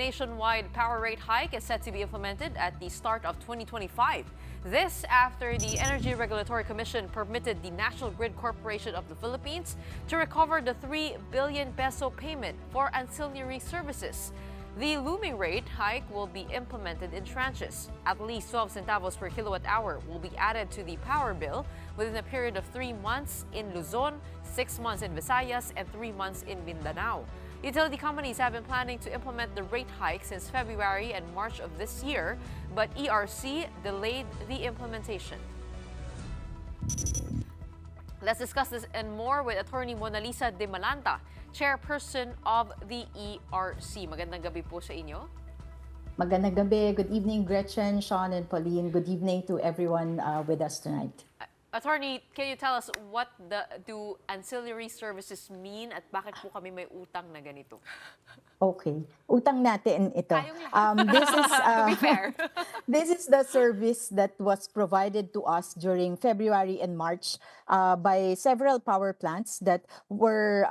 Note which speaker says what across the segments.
Speaker 1: nationwide power rate hike is set to be implemented at the start of 2025. This after the Energy Regulatory Commission permitted the National Grid Corporation of the Philippines to recover the 3 billion peso payment for ancillary services. The looming rate hike will be implemented in tranches. At least 12 centavos per kilowatt hour will be added to the power bill within a period of 3 months in Luzon, 6 months in Visayas, and 3 months in Mindanao. Utility companies have been planning to implement the rate hike since February and March of this year, but ERC delayed the implementation. Let's discuss this and more with Attorney Monalisa Dimalanta, Chairperson of the ERC. Magandang gabi po sa inyo.
Speaker 2: Magandang gabi. Good evening, Gretchen, Sean, and Pauline. Good evening to everyone with us tonight.
Speaker 1: Attorney, can you tell us what do ancillary services mean at bakit po kami may utang na ganito?
Speaker 2: Okay. Utang natin ito.
Speaker 1: This is to be fair.
Speaker 2: This is the service that was provided to us during February and March by several power plants that were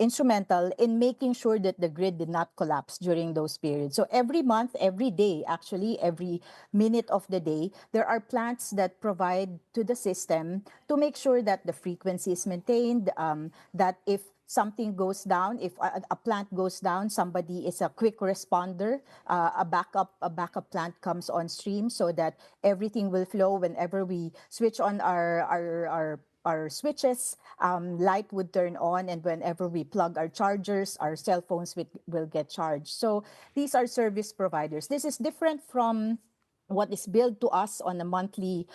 Speaker 2: instrumental in making sure that the grid did not collapse during those periods. So every month, every day, actually every minute of the day, there are plants that provide to the system to make sure that the frequency is maintained, that if something goes down, if a plant goes down, somebody is a quick responder, a backup plant comes on stream so that everything will flow whenever we switch on our switches, light would turn on, and whenever we plug our chargers, our cell phones will get charged. So these are service providers. This is different from what is billed to us on a monthly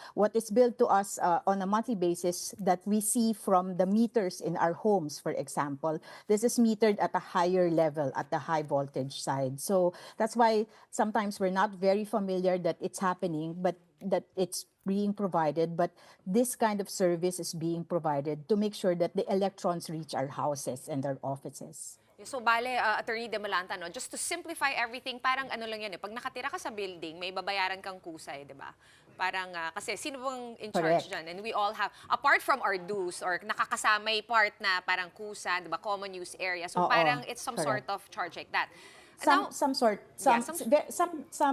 Speaker 2: basis that we see from the meters in our homes, for example. This is metered at a higher level, at the high voltage side. So that's why sometimes we're not very familiar that it's happening, but that it's being provided. But this kind of service is being provided to make sure that the electrons reach our houses and our offices.
Speaker 1: So, bale, Attorney Dimalanta, no? Just to simplify everything, parang ano lang yan eh. Pag nakatira ka sa building, may babayaran kang kusay, di ba? Parang, kasi sino bang in charge dyan? And we all have, apart from our dues, or nakakasamay part na parang kusa, di ba? Common use area. So, parang it's some sort of charge like that.
Speaker 2: Some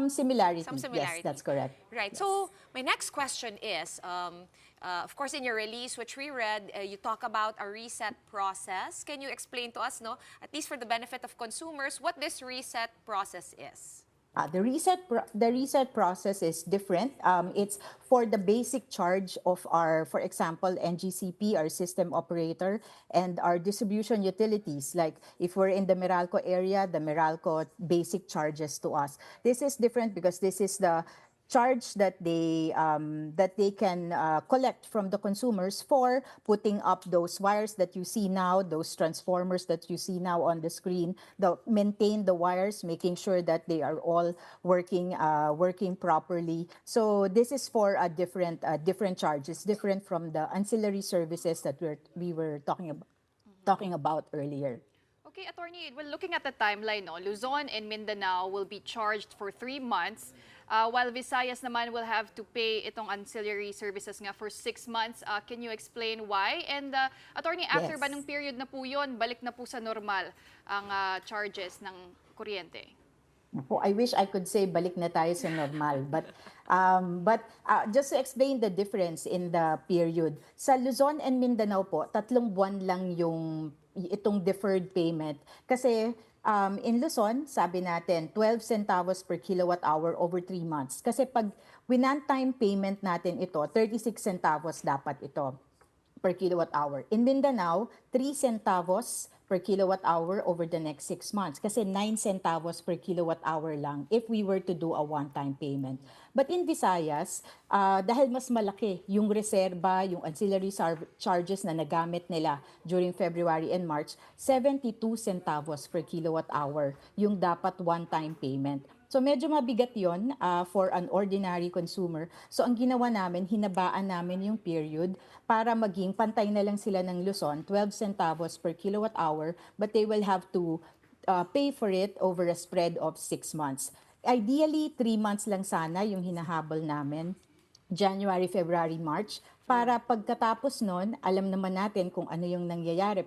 Speaker 2: similarity. Yes, that's correct.
Speaker 1: Right.
Speaker 2: Yes.
Speaker 1: So my next question is, of course, in your release, which we read, you talk about a reset process. Can you explain to us, no, at least for the benefit of consumers, what this reset process is?
Speaker 2: The reset process is different. It's for the basic charge of our, for example, NGCP, our system operator, and our distribution utilities. Like if we're in the Meralco area, the Meralco basic charges to us. This is different because this is the charge that they can collect from the consumers for putting up those wires that you see now, those transformers that you see now on the screen, maintain the wires, making sure that they are all working properly. So this is for a different charge. It's different from the ancillary services that we were talking about earlier.
Speaker 3: Okay, Attorney, well, looking at the timeline, no, Luzon and Mindanao will be charged for 3 months, while Visayas naman will have to pay itong ancillary services nga for 6 months. Can you explain why? And Attorney, after ba nung period na po yun, balik na po sa normal ang charges ng kuryente?
Speaker 2: I wish I could say balik na tayo sa normal, but just to explain the difference in the period, sa Luzon and Mindanao po, 3 buwan lang yung itong deferred payment. Kasi in Luzon, sabi natin, 12 centavos per kilowatt hour over 3 months. Kasi pag winan-time payment natin ito, 36 centavos dapat ito per kilowatt hour. In Mindanao, 3 centavos per kilowatt hour over the next 6 months. Kasi 9 centavos per kilowatt hour lang if we were to do a one-time payment. But in Visayas, dahil mas malaki yung reserba, yung ancillary charges na nagamit nila during February and March, 72 centavos per kilowatt hour yung dapat one-time payment. So medyo mabigat yon for an ordinary consumer. So ang ginawa namin, hinabaan namin yung period para maging pantay na lang sila ng Luzon, 12 centavos per kilowatt hour, but they will have to pay for it over a spread of 6 months. Ideally, 3 months lang sana yung hinahabol namin, January, February, March, para pagkatapos nun, alam naman natin kung ano yung nangyayari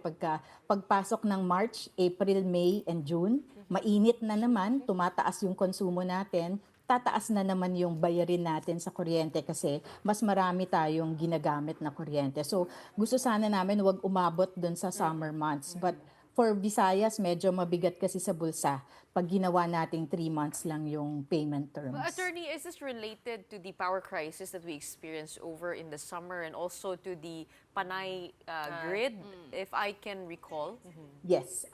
Speaker 2: pagpasok ng March, April, May, and June. mainit na naman, tumataas yung konsumo natin, tataas na naman yung bayarin natin sa kuryente kasi mas marami tayong ginagamit na kuryente. So, gusto sana namin wag umabot dun sa summer months. But for Visayas, medyo mabigat kasi sa bulsa pag ginawa nating 3 months lang yung payment terms.
Speaker 1: Attorney, is this related to the power crisis that we experienced over in the summer and also to the Panay grid, if I can recall?
Speaker 2: Yes.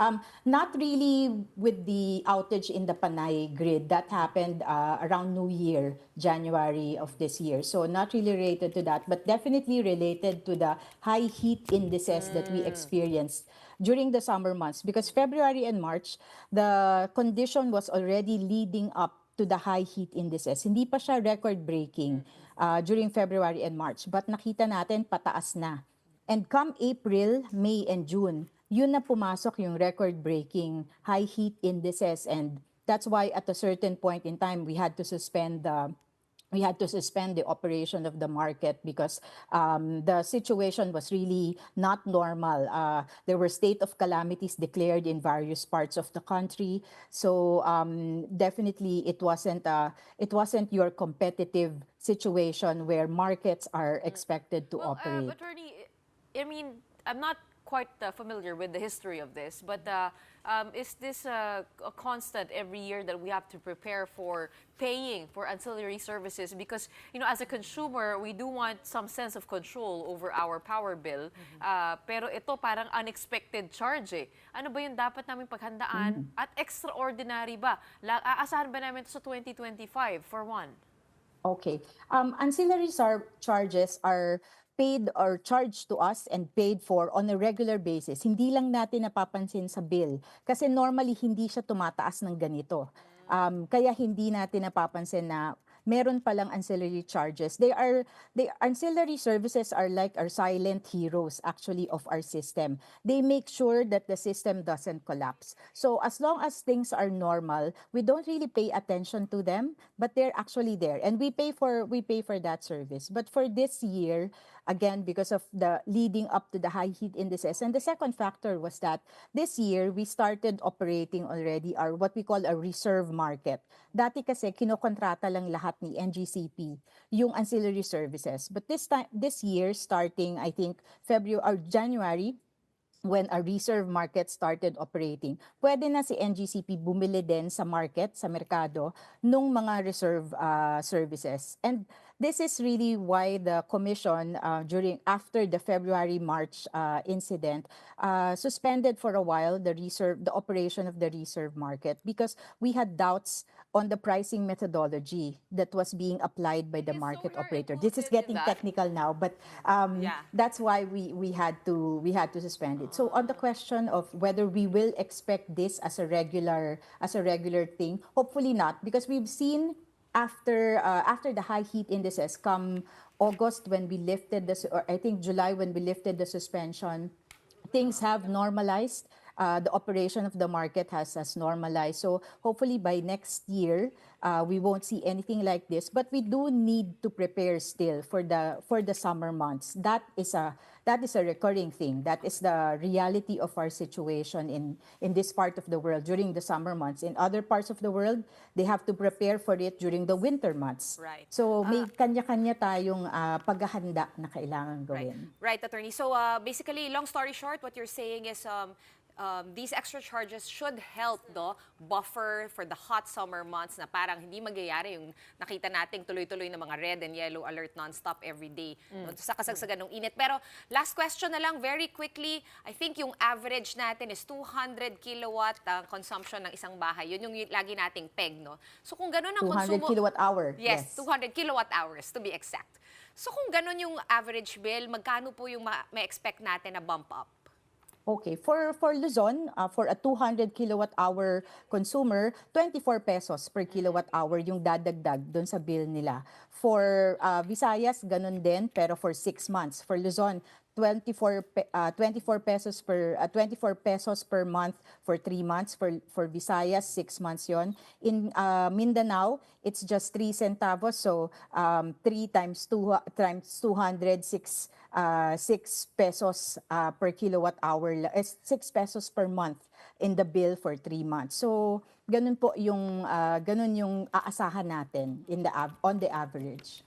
Speaker 2: Not really with the outage in the Panay grid. That happened around New Year, January of this year. So not really related to that, but definitely related to the high heat indices that we experienced during the summer months. Because February and March, the condition was already leading up to the high heat indices. Hindi pa siya record-breaking during February and March, but nakita natin pataas na. And come April, May, and June, yun na pumasok yung record-breaking high heat indices. And that's why at a certain point in time, we had to suspend the operation of the market because the situation was really not normal. There were state of calamities declared in various parts of the country. So definitely it wasn't your competitive situation where markets are expected to operate.
Speaker 1: Attorney, I mean, I'm not quite familiar with the history of this, but is this a constant every year that we have to prepare for paying for ancillary services? Because, as a consumer, we do want some sense of control over our power bill. Pero ito parang unexpected charge eh. Ano ba yung dapat namin paghandaan? At extraordinary ba? Aasahan ba namin ito sa 2025 for one?
Speaker 2: Okay. Ancillary charges are paid or charged to us and paid for on a regular basis. Hindi lang natin napapansin sa bill. Kasi normally hindi siya tumataas ng ganito. Kaya hindi natin napapansin na meron palang ancillary charges. The ancillary services are like our silent heroes actually of our system. They make sure that the system doesn't collapse. So as long as things are normal, we don't really pay attention to them, but they're actually there, and we pay for that service. But for this year, again, because of the leading up to the high heat indices, and the second factor was that this year we started operating already our what we call a reserve market. Dati kasi kinokontrata lang lahat ni NGCP yung ancillary services. But this year, starting I think February or January, when a reserve market started operating, pwede na si NGCP bumili din sa market, sa merkado, nung mga reserve services. And this is really why the Commission, after the February-March incident, suspended for a while the operation of the reserve market because we had doubts on the pricing methodology that was being applied by the market operator. This is getting technical now, but that's why we had to suspend it. So on the question of whether we will expect this as a regular thing, hopefully not, because we've seen after the high heat indices come August when we lifted or I think July when we lifted the suspension, things have normalized. The operation of the market has normalized. So hopefully by next year, we won't see anything like this. But we do need to prepare still for the summer months. That is a recurring thing. That is the reality of our situation in this part of the world during the summer months. In other parts of the world, they have to prepare for it during the winter months.
Speaker 1: Right.
Speaker 2: So may kanya-kanya tayong paghahanda na kailangan gawin.
Speaker 1: Right, Attorney. So basically, long story short, what you're saying is these extra charges should help buffer for the hot summer months na parang hindi magyayari yung nakita nating tuloy-tuloy na mga red and yellow alert non-stop every day sa kasagsagan ng init. Pero last question na lang, very quickly, I think yung average natin is 200 kilowatt consumption ng isang bahay. Yun yung lagi nating peg, no? So kung gano'n ang
Speaker 2: 200
Speaker 1: konsumo...
Speaker 2: kilowatt hour.
Speaker 1: Yes, 200 kilowatt hours to be exact. So kung gano'n yung average bill, magkano po yung ma-expect natin na bump up?
Speaker 2: Okay, for Luzon, for a 200 kilowatt hour consumer, 24 pesos per kilowatt hour yung dadagdag doon sa bill nila. For Visayas, ganun din, pero for 6 months. For Luzon, 24 pesos per 24 pesos per month for 3 months. For Visayas, 6 months yon. In Mindanao, it's just 3 centavos, so 3 times 200, 6 pesos per kilowatt hour, 6 pesos per month in the bill for 3 months. So ganun yung aasahan natin on the average.